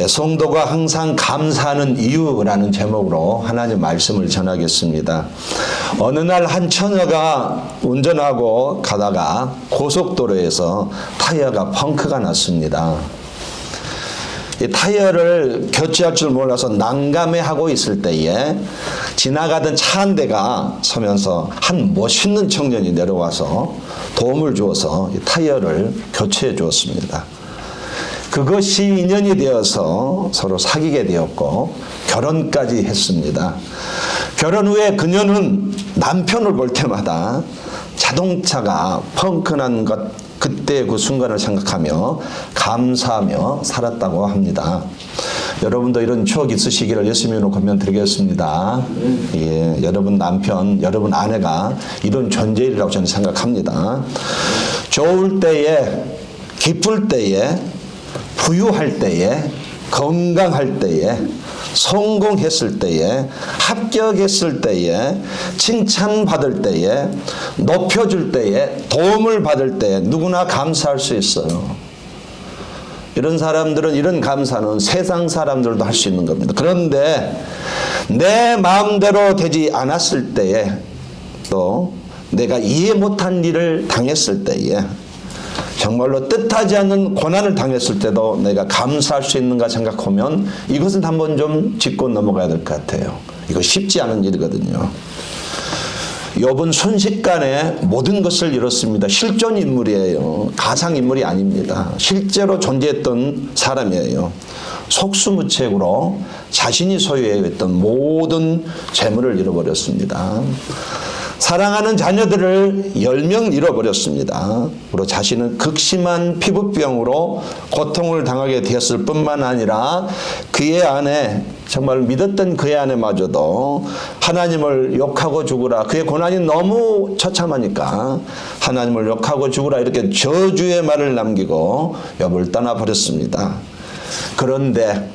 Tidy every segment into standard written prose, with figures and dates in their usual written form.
성도가 항상 감사하는 이유라는 제목으로 하나님 말씀을 전하겠습니다. 어느 날 한 처녀가 운전하고 가다가 고속도로에서 타이어가 펑크가 났습니다. 이 타이어를 교체할 줄 몰라서 난감해하고 있을 때에 지나가던 차 한 대가 서면서 한 멋있는 청년이 내려와서 도움을 주어서 이 타이어를 교체해 주었습니다. 그것이 인연이 되어서 서로 사귀게 되었고 결혼까지 했습니다. 결혼 후에 그녀는 남편을 볼 때마다 자동차가 펑크난 것 그때 그 순간을 생각하며 감사하며 살았다고 합니다. 여러분도 이런 추억 있으시기를 예수님으로 권면드리겠습니다. 예, 여러분 남편, 여러분 아내가 이런 존재이라고 저는 생각합니다. 좋을 때에, 기쁠 때에, 부유할 때에, 건강할 때에, 성공했을 때에, 합격했을 때에, 칭찬받을 때에, 높여줄 때에, 도움을 받을 때에 누구나 감사할 수 있어요. 이런 사람들은, 이런 감사는 세상 사람들도 할 수 있는 겁니다. 그런데 내 마음대로 되지 않았을 때에, 또 내가 이해 못한 일을 당했을 때에, 정말로 뜻하지 않는 고난을 당했을 때도 내가 감사할 수 있는가 생각하면 이것은 한번 좀 짚고 넘어가야 될 것 같아요. 이거 쉽지 않은 일이거든요. 욥은 순식간에 모든 것을 잃었습니다. 실존 인물이에요. 가상 인물이 아닙니다. 실제로 존재했던 사람이에요. 속수무책으로 자신이 소유했던 모든 재물을 잃어버렸습니다. 사랑하는 자녀들을 10명 잃어버렸습니다. 그리고 자신은 극심한 피부병으로 고통을 당하게 되었을 뿐만 아니라 그의 아내, 정말 믿었던 그의 아내마저도 하나님을 욕하고 죽으라. 그의 고난이 너무 처참하니까 하나님을 욕하고 죽으라 이렇게 저주의 말을 남기고 욥을 떠나버렸습니다. 그런데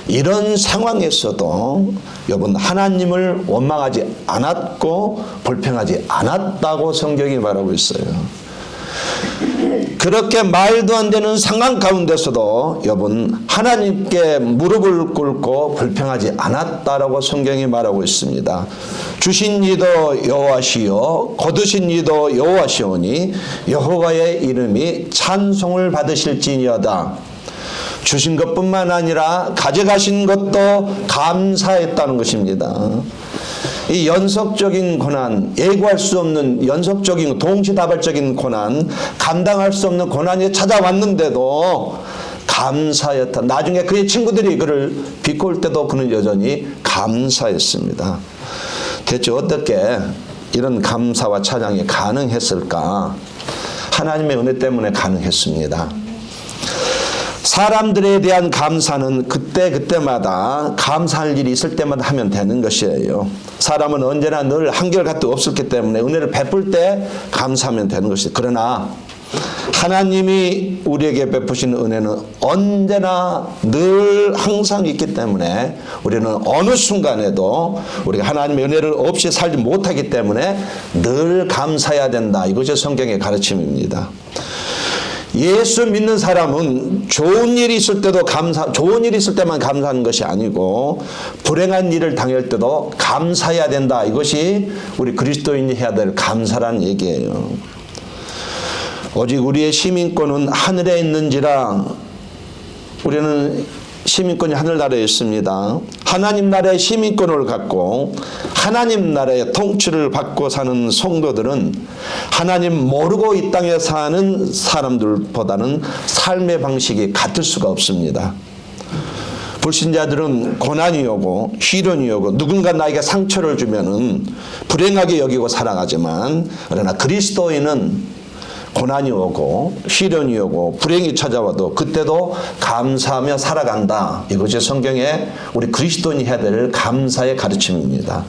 이런 상황에서도 욥은 하나님을 원망하지 않았고 불평하지 않았다고 성경이 말하고 있어요. 그렇게 말도 안 되는 상황 가운데서도 욥은 하나님께 무릎을 꿇고 불평하지 않았다라고 성경이 말하고 있습니다. 주신 이도 여호와시요 거두신 이도 여호와시오니 여호와의 이름이 찬송을 받으실지니어다. 주신 것뿐만 아니라 가져가신 것도 감사했다는 것입니다. 이 연속적인 고난, 예고할 수 없는 연속적인 동시다발적인 고난, 감당할 수 없는 고난이 찾아왔는데도 감사했다. 나중에 그의 친구들이 그를 비꼬을 때도 그는 여전히 감사했습니다. 대체 어떻게 이런 감사와 찬양이 가능했을까? 하나님의 은혜 때문에 가능했습니다. 사람들에 대한 감사는 그때마다 감사할 일이 있을 때마다 하면 되는 것이에요. 사람은 언제나 늘 한결같이 없었기 때문에 은혜를 베풀 때 감사하면 되는 것이에요. 그러나 하나님이 우리에게 베푸신 은혜는 언제나 늘 항상 있기 때문에 우리는 어느 순간에도 우리가 하나님의 은혜를 없이 살지 못하기 때문에 늘 감사해야 된다. 이것이 성경의 가르침입니다. 예수 믿는 사람은 좋은 일이 있을 때도 좋은 일이 있을 때만 감사하는 것이 아니고 불행한 일을 당할 때도 감사해야 된다. 이것이 우리 그리스도인이 해야 될 감사라는 얘기예요. 오직 우리의 시민권은 하늘에 있는지라 우리는 시민권이 하늘나라에 있습니다. 하나님 나라의 시민권을 갖고 하나님 나라의 통치를 받고 사는 성도들은 하나님 모르고 이 땅에 사는 사람들보다는 삶의 방식이 같을 수가 없습니다. 불신자들은 고난이 오고 시련이 오고 누군가 나에게 상처를 주면은 불행하게 여기고 살아가지만 그러나 그리스도인은 고난이 오고 시련이 오고 불행이 찾아와도 그때도 감사하며 살아간다. 이것이 성경에 우리 그리스도인이 해야 될 감사의 가르침입니다.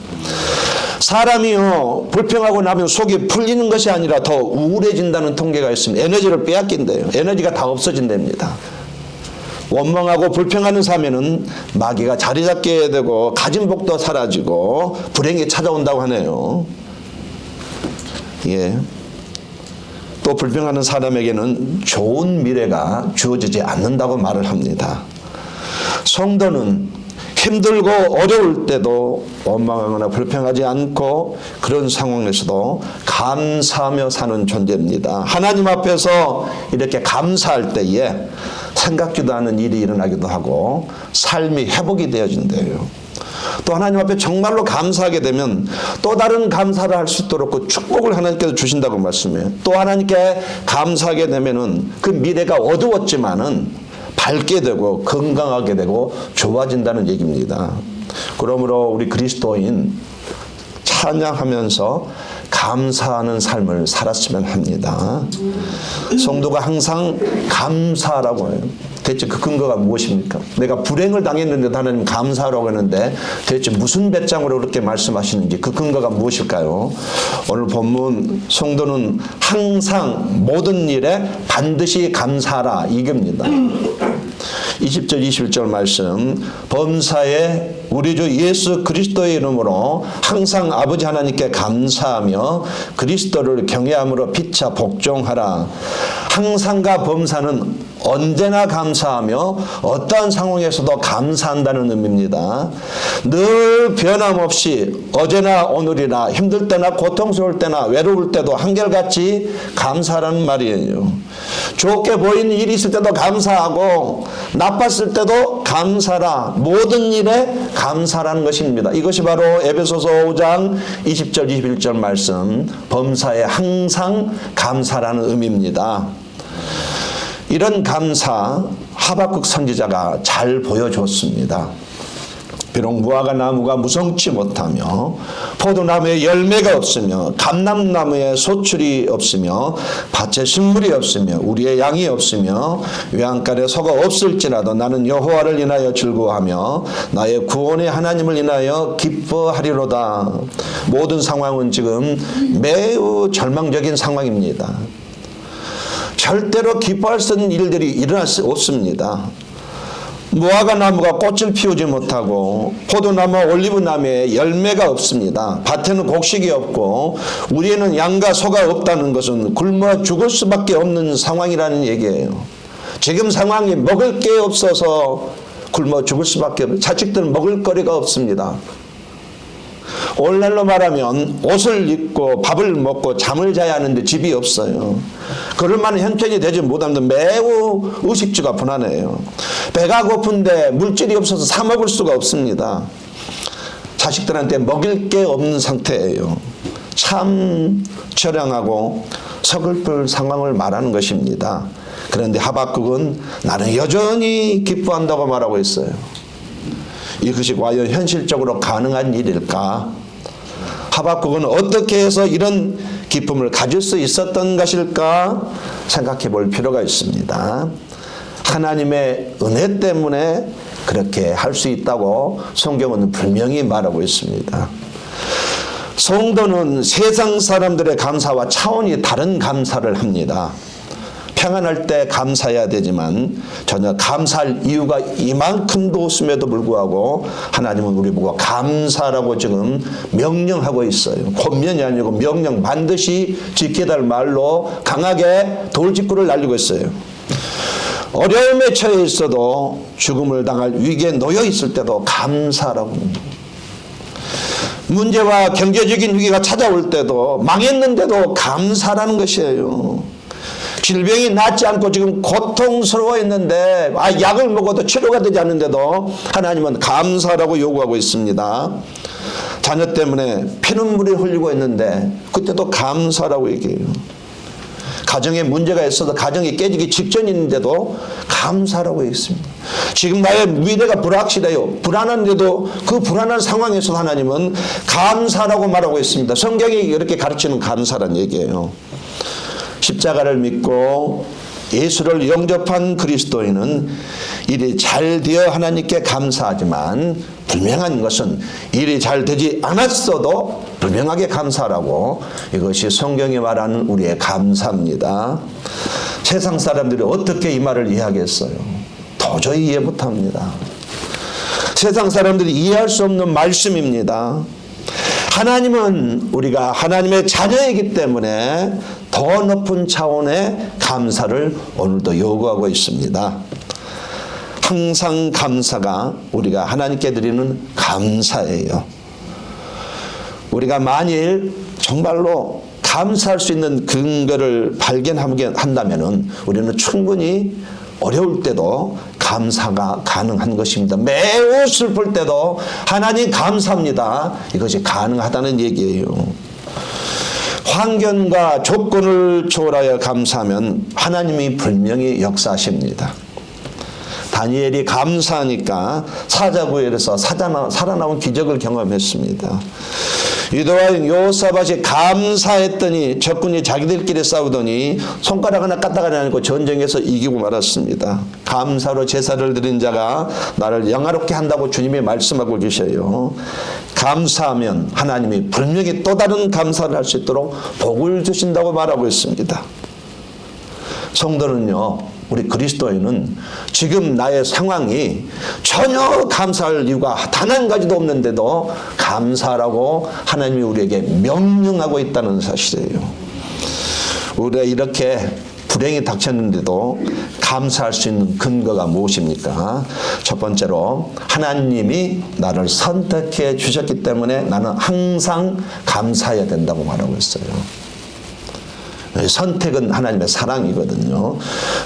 사람이요 불평하고 나면 속이 풀리는 것이 아니라 더 우울해진다는 통계가 있습니다. 에너지를 빼앗긴대요. 에너지가 다 없어진답니다. 원망하고 불평하는 사면은 마귀가 자리 잡게 되고 가진 복도 사라지고 불행이 찾아온다고 하네요. 예. 믿고 불평하는 사람에게는 좋은 미래가 주어지지 않는다고 말을 합니다. 성도는 힘들고 어려울 때도 원망하거나 불평하지 않고 그런 상황에서도 감사하며 사는 존재입니다. 하나님 앞에서 이렇게 감사할 때에 생각지도 않은 일이 일어나기도 하고 삶이 회복이 되어진대요. 또 하나님 앞에 정말로 감사하게 되면 또 다른 감사를 할 수 있도록 그 축복을 하나님께서 주신다고 말씀해요. 또 하나님께 감사하게 되면은 그 미래가 어두웠지만은 밝게 되고 건강하게 되고 좋아진다는 얘기입니다. 그러므로 우리 그리스도인 찬양하면서 감사하는 삶을 살았으면 합니다. 성도가 항상 감사라고 해요. 대체 그 근거가 무엇입니까? 내가 불행을 당했는데 하나님 감사하라고 했는데 대체 무슨 배짱으로 그렇게 말씀하시는지 그 근거가 무엇일까요? 오늘 본문 성도는 항상 모든 일에 반드시 감사하라 이겁니다. 20절 21절 말씀 범사에 우리 주 예수 그리스도의 이름으로 항상 아버지 하나님께 감사하며 그리스도를 경외함으로 피차 복종하라. 항상과 범사는 언제나 감사하며 어떠한 상황에서도 감사한다는 의미입니다. 늘 변함없이 어제나 오늘이나 힘들 때나 고통스러울 때나 외로울 때도 한결같이 감사라는 말이에요. 좋게 보이는 일이 있을 때도 감사하고 나빴을 때도 감사라. 모든 일에 감사라는 것입니다. 이것이 바로 에베소서 5장 20절 21절 말씀 범사에 항상 감사라는 의미입니다. 이런 감사 하박국 선지자가 잘 보여줬습니다. 비록 무화과 나무가 무성치 못하며 포도나무에 열매가 없으며 감람나무에 소출이 없으며 밭에 식물이 없으며 우리의 양이 없으며 외양간에 소가 없을지라도 나는 여호와를 인하여 즐거워하며 나의 구원의 하나님을 인하여 기뻐하리로다. 모든 상황은 지금 매우 절망적인 상황입니다. 절대로 기뻐할 수 있는 일들이 일어날 수 없습니다. 무화과 나무가 꽃을 피우지 못하고 포도나무 올리브나무에 열매가 없습니다. 밭에는 곡식이 없고 우리에는 양과 소가 없다는 것은 굶어 죽을 수밖에 없는 상황이라는 얘기예요. 지금 상황이 먹을 게 없어서 굶어 죽을 수밖에 없어요. 자식들은 먹을 거리가 없습니다. 오늘날로 말하면 옷을 입고 밥을 먹고 잠을 자야 하는데 집이 없어요. 그럴 만한 형편이 되지 못하면 매우 의식주가 불안해요. 배가 고픈데 물질이 없어서 사 먹을 수가 없습니다. 자식들한테 먹일 게 없는 상태예요. 참 처량하고 서글플 상황을 말하는 것입니다. 그런데 하박국은 나는 여전히 기뻐한다고 말하고 있어요. 이것이 과연 현실적으로 가능한 일일까? 하박국은 어떻게 해서 이런 기쁨을 가질 수 있었던 것일까 생각해 볼 필요가 있습니다. 하나님의 은혜 때문에 그렇게 할 수 있다고 성경은 분명히 말하고 있습니다. 성도는 세상 사람들의 감사와 차원이 다른 감사를 합니다. 평안할 때 감사해야 되지만 전혀 감사할 이유가 이만큼도 없음에도 불구하고 하나님은 우리 보고 감사라고 지금 명령하고 있어요. 권면이 아니고 명령, 반드시 지켜야 할 말로 강하게 돌직구를 날리고 있어요. 어려움에 처해 있어도 죽음을 당할 위기에 놓여 있을 때도 감사라고 합니다. 문제와 경제적인 위기가 찾아올 때도 망했는데도 감사라는 것이에요. 질병이 낫지 않고 지금 고통스러워 있는데 약을 먹어도 치료가 되지 않는데도 하나님은 감사라고 요구하고 있습니다. 자녀 때문에 피눈물이 흘리고 있는데 그때도 감사라고 얘기해요. 가정에 문제가 있어서 가정이 깨지기 직전인데도 감사라고 했습니다. 지금 나의 미래가 불확실해요. 불안한데도 그 불안한 상황에서 하나님은 감사라고 말하고 있습니다. 성경이 이렇게 가르치는 감사란 얘기예요. 십자가를 믿고 예수를 영접한 그리스도인은 일이 잘 되어 하나님께 감사하지만 분명한 것은 일이 잘 되지 않았어도 분명하게 감사라고 이것이 성경이 말하는 우리의 감사입니다. 세상 사람들이 어떻게 이 말을 이해하겠어요? 도저히 이해 못합니다. 세상 사람들이 이해할 수 없는 말씀입니다. 하나님은 우리가 하나님의 자녀이기 때문에 더 높은 차원의 감사를 오늘도 요구하고 있습니다. 항상 감사가 우리가 하나님께 드리는 감사예요. 우리가 만일 정말로 감사할 수 있는 근거를 발견한다면 우리는 충분히 어려울 때도 감사가 가능한 것입니다. 매우 슬플 때도 하나님 감사합니다. 이것이 가능하다는 얘기예요. 환경과 조건을 초월하여 감사하면 하나님이 분명히 역사하십니다. 다니엘이 감사하니까 사자구엘에서 살아나온 기적을 경험했습니다. 유다와 요사밭이 감사했더니 적군이 자기들끼리 싸우더니 손가락 하나 까딱하지 않고 전쟁에서 이기고 말았습니다. 감사로 제사를 드린 자가 나를 영화롭게 한다고 주님이 말씀하고 계셔요. 감사하면 하나님이 분명히 또 다른 감사를 할 수 있도록 복을 주신다고 말하고 있습니다. 성도는요, 우리 그리스도인은 지금 나의 상황이 전혀 감사할 이유가 단 한 가지도 없는데도 감사라고 하나님이 우리에게 명령하고 있다는 사실이에요. 우리가 이렇게 불행이 닥쳤는데도 감사할 수 있는 근거가 무엇입니까? 첫 번째로 하나님이 나를 선택해 주셨기 때문에 나는 항상 감사해야 된다고 말하고 있어요. 선택은 하나님의 사랑이거든요.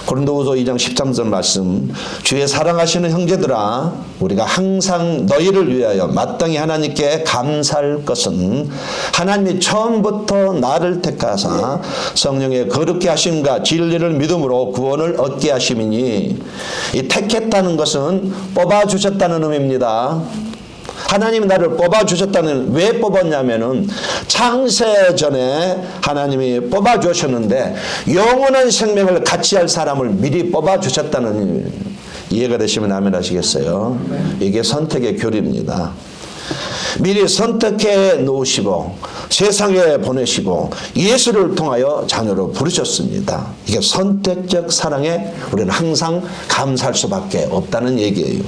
고린도후서 2장 13절 말씀, 주의 사랑하시는 형제들아, 우리가 항상 너희를 위하여 마땅히 하나님께 감사할 것은 하나님이 처음부터 나를 택하사 성령의 거룩게 하심과 진리를 믿음으로 구원을 얻게 하심이니, 이 택했다는 것은 뽑아주셨다는 의미입니다. 하나님이 나를 뽑아주셨다는, 왜 뽑았냐면은 창세 전에 하나님이 뽑아주셨는데 영원한 생명을 같이 할 사람을 미리 뽑아주셨다는, 이해가 되시면 아멘 하시겠어요? 이게 선택의 교리입니다. 미리 선택해 놓으시고 세상에 보내시고 예수를 통하여 자녀로 부르셨습니다. 이게 선택적 사랑에 우리는 항상 감사할 수밖에 없다는 얘기예요.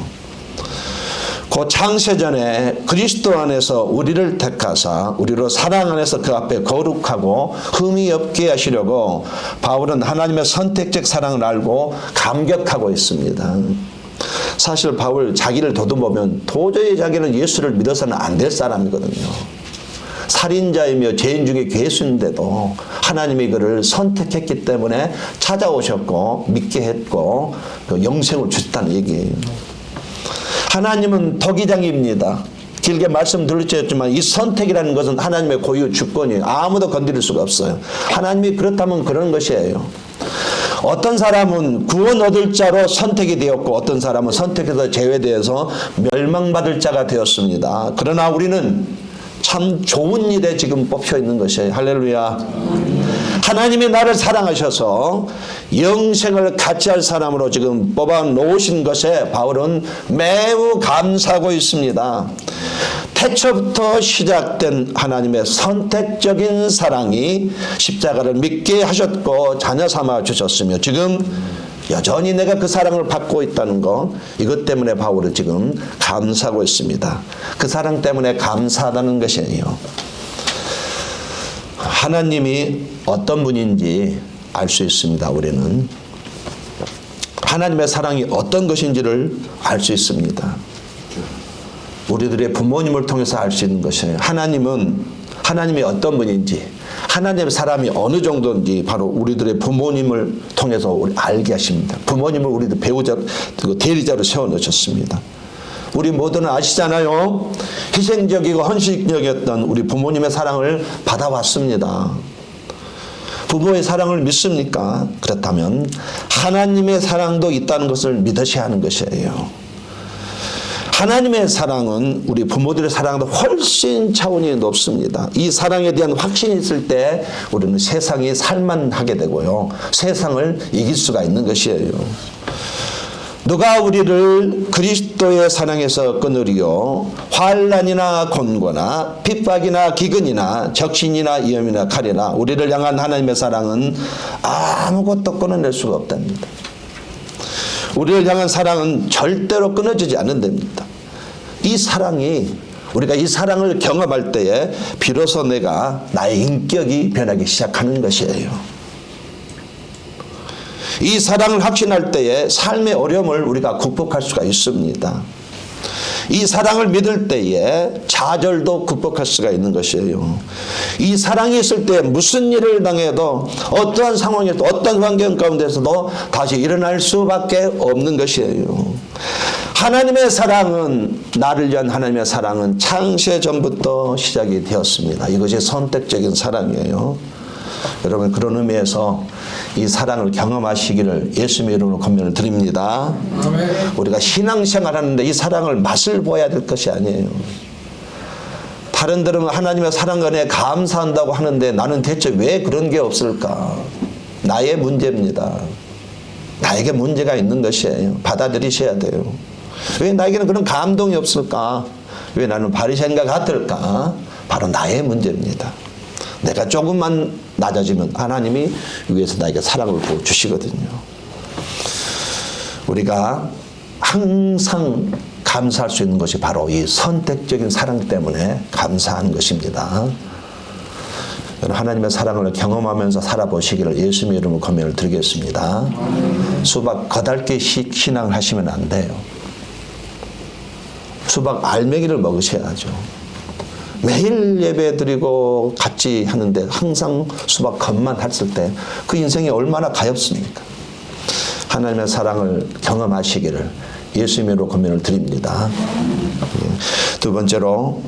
그 창세전에 그리스도 안에서 우리를 택하사 우리로 사랑 안에서 그 앞에 거룩하고 흠이 없게 하시려고 바울은 하나님의 선택적 사랑을 알고 감격하고 있습니다. 사실 바울 자기를 더듬보면 도저히 자기는 예수를 믿어서는 안 될 사람이거든요. 살인자이며 죄인 중에 괴수인데도 하나님이 그를 선택했기 때문에 찾아오셨고 믿게 했고 영생을 주셨다는 얘기예요. 하나님은 토기장입니다. 길게 말씀드렸지만 이 선택이라는 것은 하나님의 고유 주권이에요. 아무도 건드릴 수가 없어요. 하나님이 그렇다면 그런 것이에요. 어떤 사람은 구원 얻을 자로 선택이 되었고 어떤 사람은 선택해서 제외되어서 멸망받을 자가 되었습니다. 그러나 우리는 참 좋은 일에 지금 뽑혀 있는 것이에요. 할렐루야. 하나님이 나를 사랑하셔서 영생을 같이 할 사람으로 지금 뽑아 놓으신 것에 바울은 매우 감사하고 있습니다. 태초부터 시작된 하나님의 선택적인 사랑이 십자가를 믿게 하셨고 자녀 삼아 주셨으며 지금 여전히 내가 그 사랑을 받고 있다는 것, 이것 때문에 바울은 지금 감사하고 있습니다. 그 사랑 때문에 감사하다는 것이에요. 하나님이 어떤 분인지 알 수 있습니다. 우리는 하나님의 사랑이 어떤 것인지를 알 수 있습니다. 우리들의 부모님을 통해서 알 수 있는 것이에요. 하나님이 어떤 분인지, 하나님의 사람이 어느 정도인지 바로 우리들의 부모님을 통해서 우리 알게 하십니다. 부모님을 우리들 배우자, 대리자로 세워놓으셨습니다. 우리 모두는 아시잖아요. 희생적이고 헌신적이었던 우리 부모님의 사랑을 받아왔습니다. 부모의 사랑을 믿습니까? 그렇다면 하나님의 사랑도 있다는 것을 믿으셔야 하는 것이에요. 하나님의 사랑은 우리 부모들의 사랑보다 훨씬 차원이 높습니다. 이 사랑에 대한 확신이 있을 때 우리는 세상이 살만하게 되고요. 세상을 이길 수가 있는 것이에요. 누가 우리를 그리스도의 사랑에서 끊으리요? 환난이나 곤고나 핍박이나 기근이나 적신이나 위험이나 칼이나 우리를 향한 하나님의 사랑은 아무것도 끊어낼 수가 없답니다. 우리를 향한 사랑은 절대로 끊어지지 않는답니다. 이 사랑이 우리가 이 사랑을 경험할 때에 비로소 내가 나의 인격이 변하기 시작하는 것이에요. 이 사랑을 확신할 때에 삶의 어려움을 우리가 극복할 수가 있습니다. 이 사랑을 믿을 때에 좌절도 극복할 수가 있는 것이에요. 이 사랑이 있을 때 무슨 일을 당해도 어떠한 상황에도 어떤 환경 가운데서도 다시 일어날 수밖에 없는 것이에요. 하나님의 사랑은, 나를 위한 하나님의 사랑은 창세 전부터 시작이 되었습니다. 이것이 선택적인 사랑이에요. 여러분, 그런 의미에서 이 사랑을 경험하시기를 예수님의 이름으로 권면을 드립니다. 우리가 신앙생활 하는데 이 사랑을 맛을 보아야 될 것이 아니에요. 다른들은 하나님의 사랑 은혜에 감사한다고 하는데 나는 대체 왜 그런 게 없을까? 나의 문제입니다. 나에게 문제가 있는 것이에요. 받아들이셔야 돼요. 왜 나에게는 그런 감동이 없을까? 왜 나는 바리새인과 같을까? 바로 나의 문제입니다. 내가 조금만 낮아지면 하나님이 위에서 나에게 사랑을 부어주시거든요. 우리가 항상 감사할 수 있는 것이 바로 이 선택적인 사랑 때문에 감사한 것입니다. 하나님의 사랑을 경험하면서 살아보시기를 예수님의 이름으로 권면을 드리겠습니다. 수박 거달기 신앙을 하시면 안 돼요. 수박 알맹이를 먹으셔야죠. 매일 예배 드리고 같이 하는데 항상 수박 겉만 했을 때 그 인생이 얼마나 가엾습니까? 하나님의 사랑을 경험하시기를 예수님으로 권면을 드립니다. 두 번째로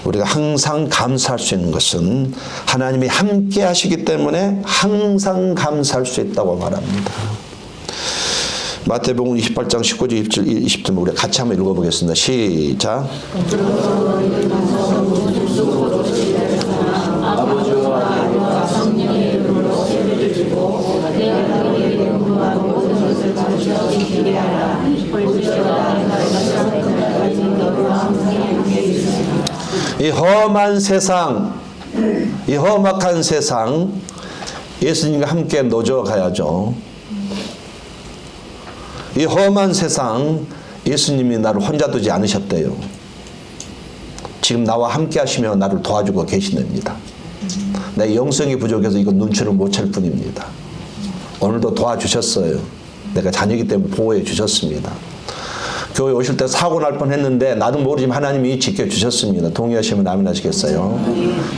우리가 항상 감사할 수 있는 것은 하나님이 함께 하시기 때문에 항상 감사할 수 있다고 말합니다. 마태복음 28장 19절 20절 우리 같이 한번 읽어보겠습니다. 시작. 이 험한 세상, 이 험악한 세상 예수님과 함께 노져 가야죠. 이 험한 세상 예수님이 나를 혼자 두지 않으셨대요. 지금 나와 함께 하시며 나를 도와주고 계시답니다. 내 영성이 부족해서 이거 눈치를 못 챌 뿐입니다. 오늘도 도와주셨어요. 내가 자녀이기 때문에 보호해 주셨습니다. 교회 오실 때 사고 날 뻔했는데 나도 모르지만 하나님이 지켜주셨습니다. 동의하시면 아멘 하시겠어요?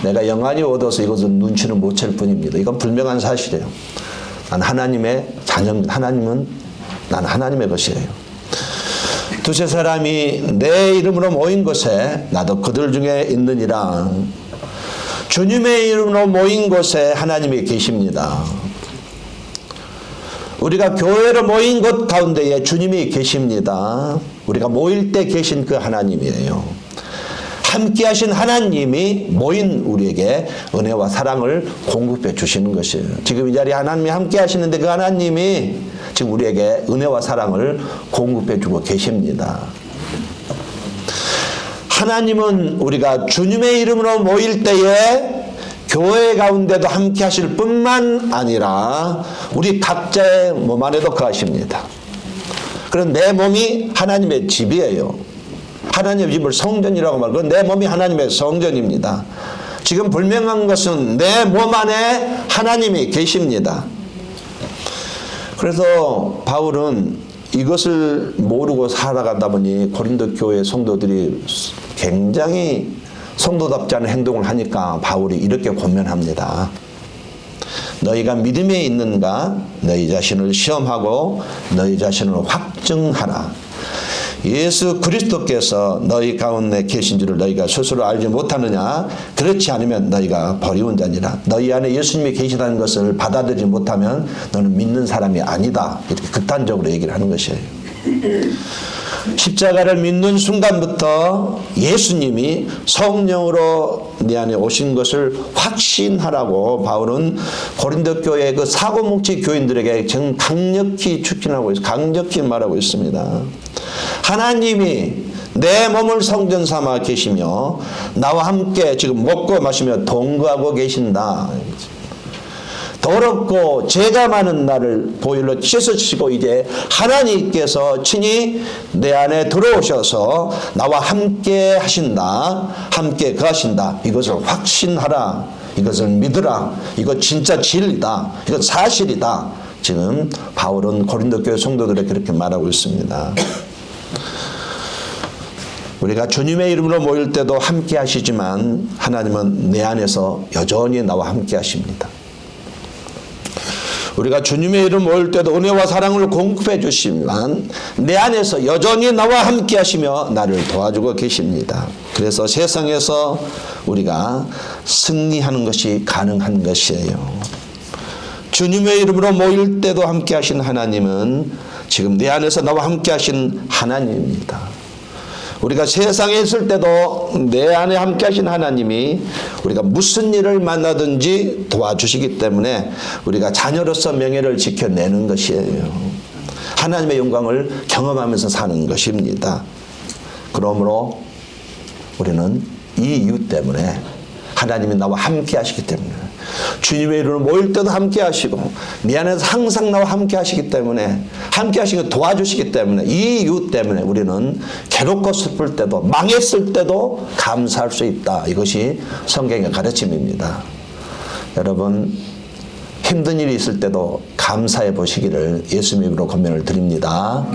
내가 영안이 얻어서 이것은 눈치는 못 챌 뿐입니다. 이건 분명한 사실이에요. 난 하나님의 자녀입니다. 난 하나님의 것이에요. 두세 사람이 내 이름으로 모인 곳에 나도 그들 중에 있느니라. 주님의 이름으로 모인 곳에 하나님이 계십니다. 우리가 교회로 모인 곳 가운데에 주님이 계십니다. 우리가 모일 때 계신 그 하나님이에요. 함께 하신 하나님이 모인 우리에게 은혜와 사랑을 공급해 주시는 것이에요. 지금 이 자리에 하나님이 함께 하시는데 그 하나님이 지금 우리에게 은혜와 사랑을 공급해 주고 계십니다. 하나님은 우리가 주님의 이름으로 모일 때에 교회 가운데도 함께 하실 뿐만 아니라 우리 각자의 몸 안에도 거하십니다. 그런 내 몸이 하나님의 집이에요. 하나님의 집을 성전이라고 말하고 내 몸이 하나님의 성전입니다. 지금 분명한 것은 내 몸 안에 하나님이 계십니다. 그래서 바울은 이것을 모르고 살아가다 보니 고린도 교회 성도들이 굉장히 성도답지 않은 행동을 하니까 바울이 이렇게 권면합니다. 너희가 믿음에 있는가? 너희 자신을 시험하고 너희 자신을 확증하라. 예수 그리스도께서 너희 가운데 계신 줄을 너희가 스스로 알지 못하느냐? 그렇지 않으면 너희가 버리운 자니라. 너희 안에 예수님이 계시다는 것을 받아들이지 못하면 너는 믿는 사람이 아니다. 이렇게 극단적으로 얘기를 하는 것이에요. 십자가를 믿는 순간부터 예수님이 성령으로 네 안에 오신 것을 확신하라고 바울은 고린도 교회 그 사고뭉치 교인들에게 지금 강력히 추진하고 있습니다. 강력히 말하고 있습니다. 하나님이 내 몸을 성전 삼아 계시며 나와 함께 지금 먹고 마시며 동거하고 계신다. 더럽고 죄가 많은 나를 보혈로 씻으시고 이제 하나님께서 친히 내 안에 들어오셔서 나와 함께 하신다. 함께 거하신다. 이것을 확신하라. 이것을 믿으라. 이거 진짜 진리다. 이거 사실이다. 지금 바울은 고린도 교회 성도들에게 그렇게 말하고 있습니다. 우리가 주님의 이름으로 모일 때도 함께 하시지만 하나님은 내 안에서 여전히 나와 함께 하십니다. 우리가 주님의 이름 모일 때도 은혜와 사랑을 공급해 주시지만 내 안에서 여전히 나와 함께 하시며 나를 도와주고 계십니다. 그래서 세상에서 우리가 승리하는 것이 가능한 것이에요. 주님의 이름으로 모일 때도 함께 하신 하나님은 지금 내 안에서 나와 함께 하신 하나님입니다. 우리가 세상에 있을 때도 내 안에 함께 하신 하나님이 우리가 무슨 일을 만나든지 도와주시기 때문에 우리가 자녀로서 명예를 지켜내는 것이에요. 하나님의 영광을 경험하면서 사는 것입니다. 그러므로 우리는 이 이유 때문에 하나님이 나와 함께 하시기 때문에 주님의 이름으로 모일 때도 함께 하시고 내 안에서 항상 나와 함께 하시기 때문에 함께 하시고 도와주시기 때문에 이 이유 때문에 우리는 괴롭고 슬플 때도 망했을 때도 감사할 수 있다. 이것이 성경의 가르침입니다. 여러분 힘든 일이 있을 때도 감사해 보시기를 예수님 이름으로 권면을 드립니다.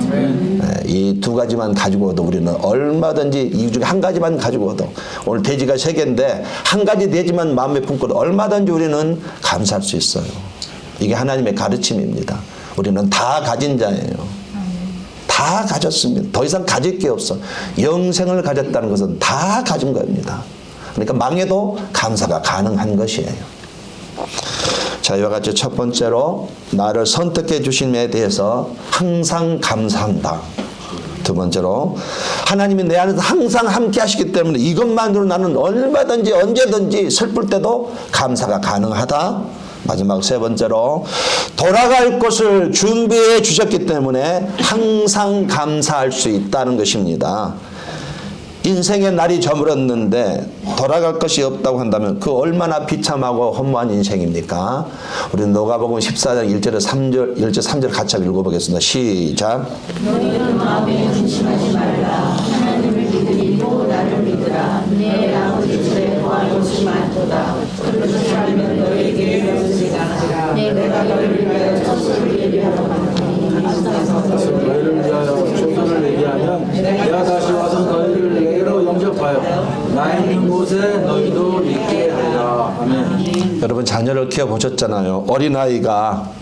이 두 가지만 가지고도 우리는 얼마든지 이 중에 한 가지만 가지고도 오늘 돼지가 3개인데 한 가지 돼지만 마음에 품고도 얼마든지 우리는 감사할 수 있어요. 이게 하나님의 가르침입니다. 우리는 다 가진 자예요. 다 가졌습니다. 더 이상 가질 게 없어. 영생을 가졌다는 것은 다 가진 겁니다. 그러니까 망해도 감사가 가능한 것이에요. 자, 이와 같이 첫 번째로 나를 선택해 주심에 대해서 항상 감사한다. 두 번째로 하나님이 내 안에서 항상 함께 하시기 때문에 이것만으로 나는 얼마든지 언제든지 슬플 때도 감사가 가능하다. 마지막 세 번째로 돌아갈 곳을 준비해 주셨기 때문에 항상 감사할 수 있다는 것입니다. 인생의 날이 저물었는데 돌아갈 것이 없다고 한다면 그 얼마나 비참하고 허무한 인생입니까? 우리 누가복음 14장 1절에 3절, 1절 3절 같이 읽어보겠습니다. 시작. 너희는 마음에 근심하지 말라. 하나님을 믿으리고 나를 믿으라. 내 아버지 집에 거할 곳이 많도다. 그렇지 않으면 너희에게 명령하리라. 내가 너희를 위하여 천수를 예비하러 가노니 너희를 위하여 조선을 얘기하면 내가 다시 와서 너희를 내게로 영접하여 나 있는 곳에 너희도 있게 하리라. 아멘. 여러분 자녀를 키워보셨잖아요. 어린아이가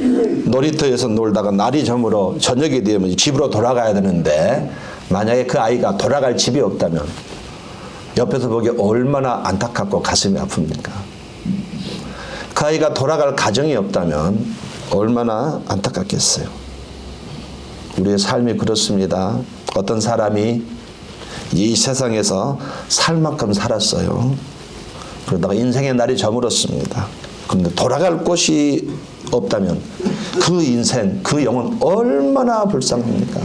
놀이터에서 놀다가 날이 저물어 저녁이 되면 집으로 돌아가야 되는데 만약에 그 아이가 돌아갈 집이 없다면 옆에서 보기 얼마나 안타깝고 가슴이 아픕니까? 그 아이가 돌아갈 가정이 없다면 얼마나 안타깝겠어요. 우리의 삶이 그렇습니다. 어떤 사람이 이 세상에서 살 만큼 살았어요. 그러다가 인생의 날이 저물었습니다. 그런데 돌아갈 곳이 없다면 그 인생, 그 영혼 얼마나 불쌍합니까?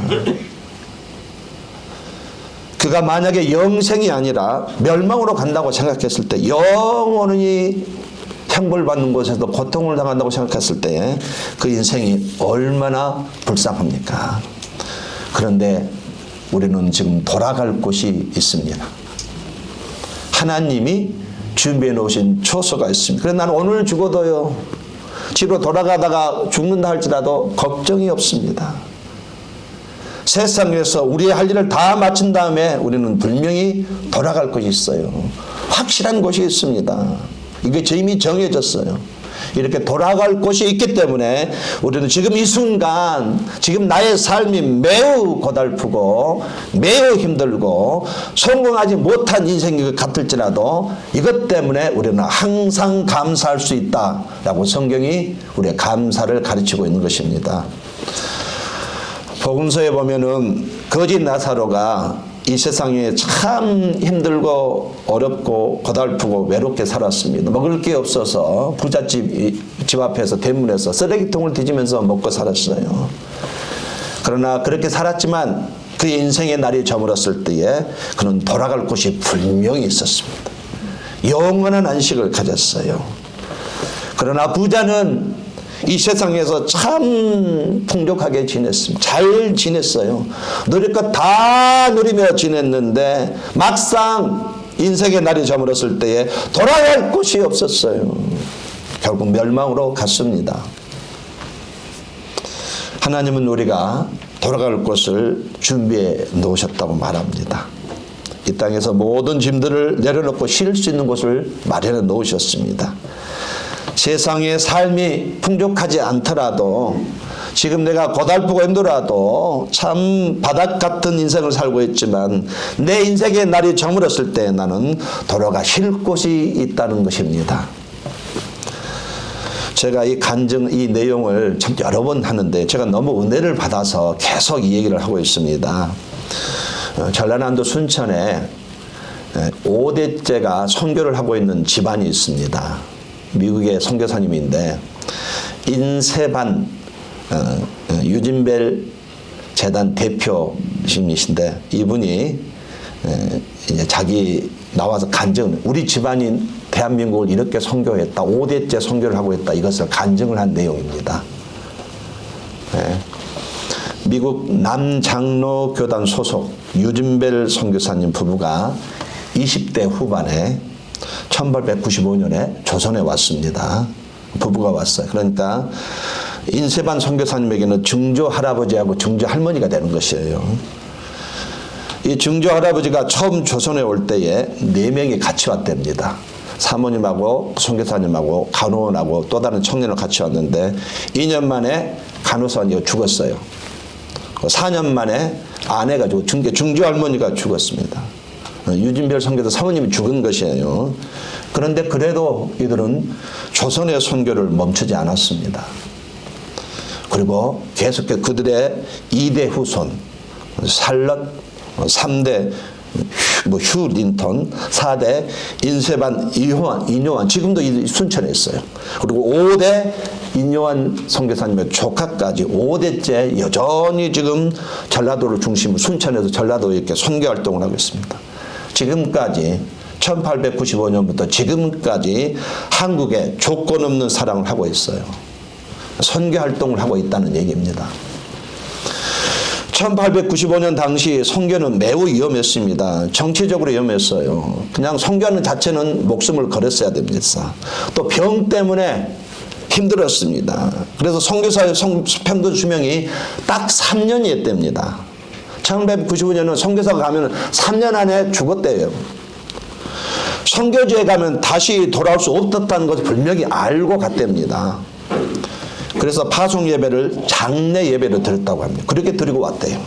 그가 만약에 영생이 아니라 멸망으로 간다고 생각했을 때 영원히 형벌받는 곳에서 고통을 당한다고 생각했을 때 그 인생이 얼마나 불쌍합니까? 그런데 우리는 지금 돌아갈 곳이 있습니다. 하나님이 준비해 놓으신 초소가 있습니다. 그래서 나는 오늘 죽어도요 집으로 돌아가다가 죽는다 할지라도 걱정이 없습니다. 세상에서 우리의 할 일을 다 마친 다음에 우리는 분명히 돌아갈 곳이 있어요. 확실한 곳이 있습니다. 이게 이미 정해졌어요. 이렇게 돌아갈 곳이 있기 때문에 우리는 지금 이 순간 지금 나의 삶이 매우 고달프고 매우 힘들고 성공하지 못한 인생이 같을지라도 이것 때문에 우리는 항상 감사할 수 있다라고 성경이 우리의 감사를 가르치고 있는 것입니다. 복음서에 보면은 거지 나사로가 이 세상에 참 힘들고 어렵고 고달프고 외롭게 살았습니다. 먹을 게 없어서 부잣집 집 앞에서 대문에서 쓰레기통을 뒤지면서 먹고 살았어요. 그러나 그렇게 살았지만 그 인생의 날이 저물었을 때에 그는 돌아갈 곳이 분명히 있었습니다. 영원한 안식을 가졌어요. 그러나 부자는 이 세상에서 참 풍족하게 지냈습니다. 잘 지냈어요. 누릴 것 다 누리며 지냈는데 막상 인생의 날이 저물었을 때에 돌아갈 곳이 없었어요. 결국 멸망으로 갔습니다. 하나님은 우리가 돌아갈 곳을 준비해 놓으셨다고 말합니다. 이 땅에서 모든 짐들을 내려놓고 쉴 수 있는 곳을 마련해 놓으셨습니다. 세상의 삶이 풍족하지 않더라도 지금 내가 고달프고 힘들어도 참 바닥 같은 인생을 살고 있지만 내 인생의 날이 저물었을 때 나는 돌아가 쉴 곳이 있다는 것입니다. 제가 이 내용을 참 여러 번 하는데 제가 너무 은혜를 받아서 계속 이 얘기를 하고 있습니다. 전라남도 순천에 5대째가 선교를 하고 있는 집안이 있습니다. 미국의 선교사님인데 인세반 유진벨 재단 대표이신데 이분이 이제 자기 나와서 간증, 우리 집안인 대한민국을 이렇게 선교했다, 5대째 선교를 하고 있다, 이것을 간증을 한 내용입니다. 네. 미국 남장로교단 소속 유진벨 선교사님 부부가 20대 후반에 1895년에 조선에 왔습니다. 부부가 왔어요. 그러니까 인세반 선교사님에게는 증조 할아버지하고 증조 할머니가 되는 것이에요. 이 증조 할아버지가 처음 조선에 올 때에 4명이 같이 왔답니다. 사모님하고 선교사님하고 간호원하고 또 다른 청년을 같이 왔는데 2년 만에 간호사님이 죽었어요. 4년 만에 아내가 죽고 증조 할머니가 죽었습니다. 유진별 선교사 사모님이 죽은 것이에요. 그런데 그래도 이들은 조선의 선교를 멈추지 않았습니다. 그리고 계속해서 그들의 2대 후손 살럿, 3대 휴 린턴, 4대 인세반 인요한 지금도 순천에 있어요. 그리고 5대 인요한 선교사님의 조카까지 5대째 여전히 지금 전라도를 중심으로 순천에서 전라도에 이렇게 선교 활동을 하고 있습니다. 지금까지 1895년부터 지금까지 한국에 조건 없는 사랑을 하고 있어요. 선교 활동을 하고 있다는 얘기입니다. 1895년 당시 선교는 매우 위험했습니다. 정치적으로 위험했어요. 그냥 선교하는 자체는 목숨을 걸었어야 됩니다. 또 병 때문에 힘들었습니다. 그래서 선교사의 평균 수명이 딱 3년이었답니다. 1895년은 선교사가 가면 3년 안에 죽었대요. 선교지에 가면 다시 돌아올 수 없었다는 것을 분명히 알고 갔답니다. 그래서 파송 예배를 장례 예배로 드렸다고 합니다. 그렇게 드리고 왔대요.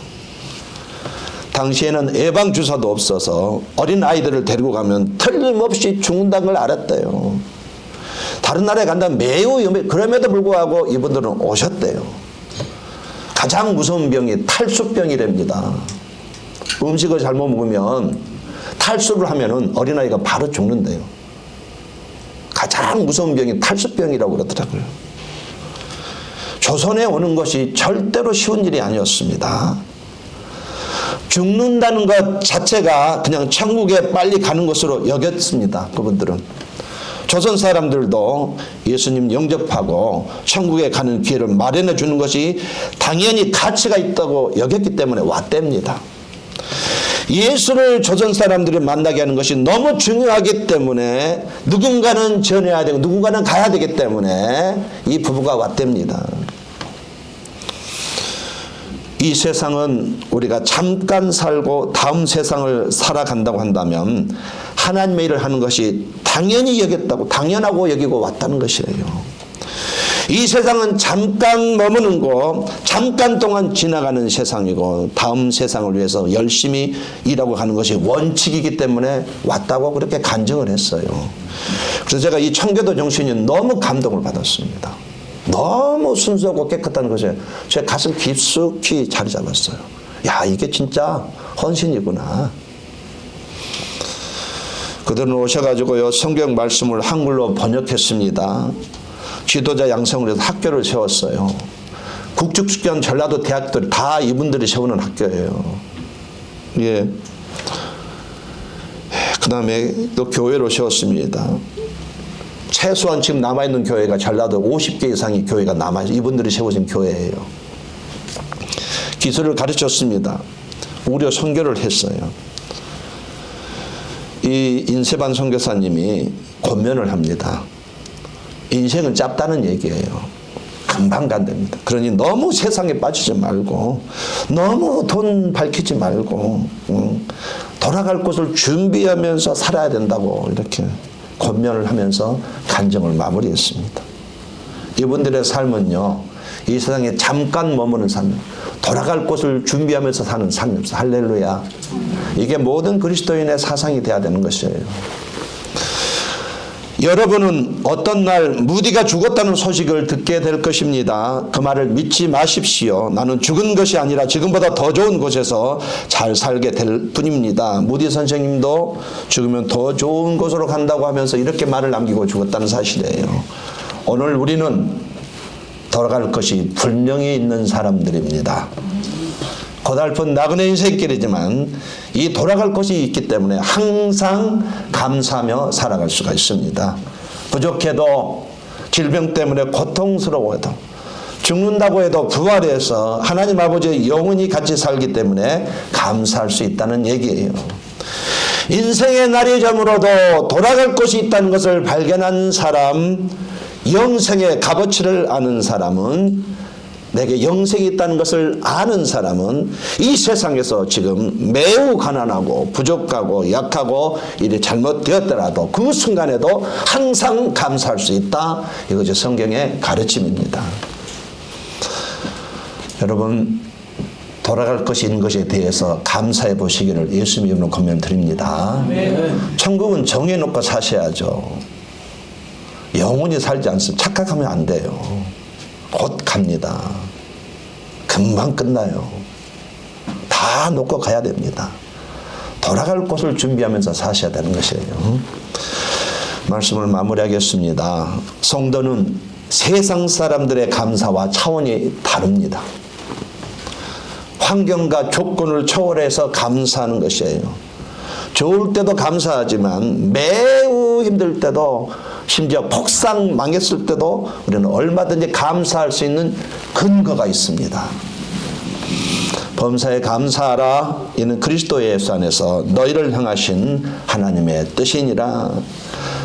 당시에는 예방 주사도 없어서 어린 아이들을 데리고 가면 틀림없이 죽는다는 걸 알았대요. 다른 나라에 간다면 매우 위험해. 그럼에도 불구하고 이분들은 오셨대요. 가장 무서운 병이 탈수병이랍니다. 음식을 잘못 먹으면 탈수를 하면은 어린아이가 바로 죽는데요. 가장 무서운 병이 탈수병이라고 그러더라고요. 조선에 오는 것이 절대로 쉬운 일이 아니었습니다. 죽는다는 것 자체가 그냥 천국에 빨리 가는 것으로 여겼습니다. 그분들은. 조선 사람들도 예수님 영접하고 천국에 가는 기회를 마련해 주는 것이 당연히 가치가 있다고 여겼기 때문에 왔답니다. 예수를 조선 사람들이 만나게 하는 것이 너무 중요하기 때문에 누군가는 전해야 되고 누군가는 가야 되기 때문에 이 부부가 왔답니다. 이 세상은 우리가 잠깐 살고 다음 세상을 살아간다고 한다면 하나님의 일을 하는 것이 당연히 여겼다고 당연하고 여기고 왔다는 것이에요. 이 세상은 잠깐 머무는 거 잠깐 동안 지나가는 세상이고 다음 세상을 위해서 열심히 일하고 가는 것이 원칙이기 때문에 왔다고 그렇게 간증을 했어요. 그래서 제가 이 청교도 정신이 너무 감동을 받았습니다. 너무 순수하고 깨끗한 것에 제 가슴 깊숙이 자리 잡았어요. 야, 이게 진짜 헌신이구나. 그들은 오셔가지고요 성경 말씀을 한글로 번역했습니다. 지도자 양성을 해서 학교를 세웠어요. 국축수련 전라도 대학들이 다 이분들이 세우는 학교예요. 예. 그 다음에 또 교회로 세웠습니다. 최소한 지금 남아있는 교회가 전라도 50개 이상의 교회가 남아있어요. 이분들이 세워진 교회예요. 기술을 가르쳤습니다. 우려 선교를 했어요. 이 인세반 선교사님이 권면을 합니다. 인생은 짧다는 얘기예요. 금방 간답니다. 그러니 너무 세상에 빠지지 말고 너무 돈 밝히지 말고 돌아갈 곳을 준비하면서 살아야 된다고 이렇게 권면을 하면서 간증을 마무리했습니다. 이분들의 삶은요, 이 세상에 잠깐 머무는 삶, 돌아갈 곳을 준비하면서 사는 삶이었어요. 할렐루야. 이게 모든 그리스도인의 사상이 돼야 되는 것이에요. 여러분은 어떤 날 무디가 죽었다는 소식을 듣게 될 것입니다. 그 말을 믿지 마십시오. 나는 죽은 것이 아니라 지금보다 더 좋은 곳에서 잘 살게 될 뿐입니다. 무디 선생님도 죽으면 더 좋은 곳으로 간다고 하면서 이렇게 말을 남기고 죽었다는 사실이에요. 오늘 우리는 돌아갈 것이 분명히 있는 사람들입니다. 고달픈 나그네 인생길이지만 이 돌아갈 것이 있기 때문에 항상 감사하며 살아갈 수가 있습니다. 부족해도 질병 때문에 고통스러워도 죽는다고 해도 부활해서 하나님 아버지의 영원히 같이 살기 때문에 감사할 수 있다는 얘기예요. 인생의 날이 저물어도 돌아갈 곳이 있다는 것을 발견한 사람, 영생의 값어치를 아는 사람은, 내게 영생이 있다는 것을 아는 사람은 이 세상에서 지금 매우 가난하고 부족하고 약하고 일이 잘못되었더라도 그 순간에도 항상 감사할 수 있다. 이것이 성경의 가르침입니다. 여러분, 돌아갈 것이 있는 것에 대해서 감사해 보시기를 예수님 이름으로 권면드립니다. 천국은 정해놓고 사셔야죠. 영원히 살지 않습니다. 착각하면 안 돼요. 곧 갑니다. 금방 끝나요. 다 놓고 가야 됩니다. 돌아갈 곳을 준비하면서 사셔야 되는 것이에요. 말씀을 마무리하겠습니다. 성도는 세상 사람들의 감사와 차원이 다릅니다. 환경과 조건을 초월해서 감사하는 것이에요. 좋을 때도 감사하지만 매우 힘들 때도, 심지어 폭삭 망했을 때도 우리는 얼마든지 감사할 수 있는 근거가 있습니다. 범사에 감사하라. 이는 그리스도 예수 안에서 너희를 향하신 하나님의 뜻이니라.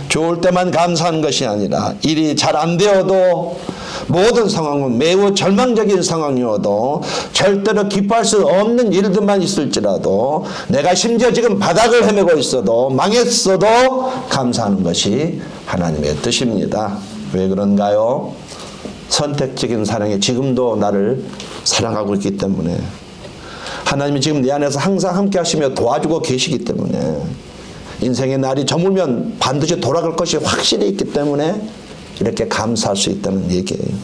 좋을 때만 감사하는 것이 아니라 일이 잘 안 되어도, 모든 상황은 매우 절망적인 상황이어도, 절대로 기뻐할 수 없는 일들만 있을지라도, 내가 심지어 지금 바닥을 헤매고 있어도, 망했어도 감사하는 것이 하나님의 뜻입니다. 왜 그런가요? 선택적인 사랑이 지금도 나를 사랑하고 있기 때문에, 하나님이 지금 내 안에서 항상 함께 하시며 도와주고 계시기 때문에, 인생의 날이 저물면 반드시 돌아갈 것이 확실히 있기 때문에 이렇게 감사할 수 있다는 얘기예요.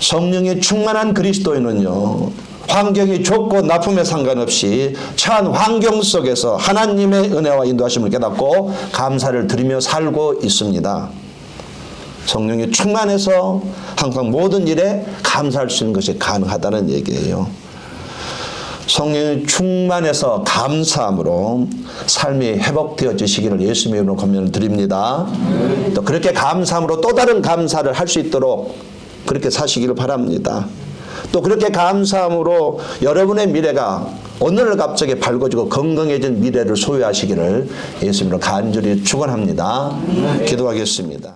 성령이 충만한 그리스도인은요, 환경이 좋고 나쁨에 상관없이 처한 환경 속에서 하나님의 은혜와 인도하심을 깨닫고 감사를 드리며 살고 있습니다. 성령이 충만해서 항상 모든 일에 감사할 수 있는 것이 가능하다는 얘기예요. 성령이 충만해서 감사함으로 삶이 회복되어지시기를 예수님의 이름으로 권면을 드립니다. 또 그렇게 감사함으로 또 다른 감사를 할 수 있도록 그렇게 사시기를 바랍니다. 또 그렇게 감사함으로 여러분의 미래가 오늘 갑자기 밝아지고 건강해진 미래를 소유하시기를 예수님으로 간절히 축원합니다. 기도하겠습니다.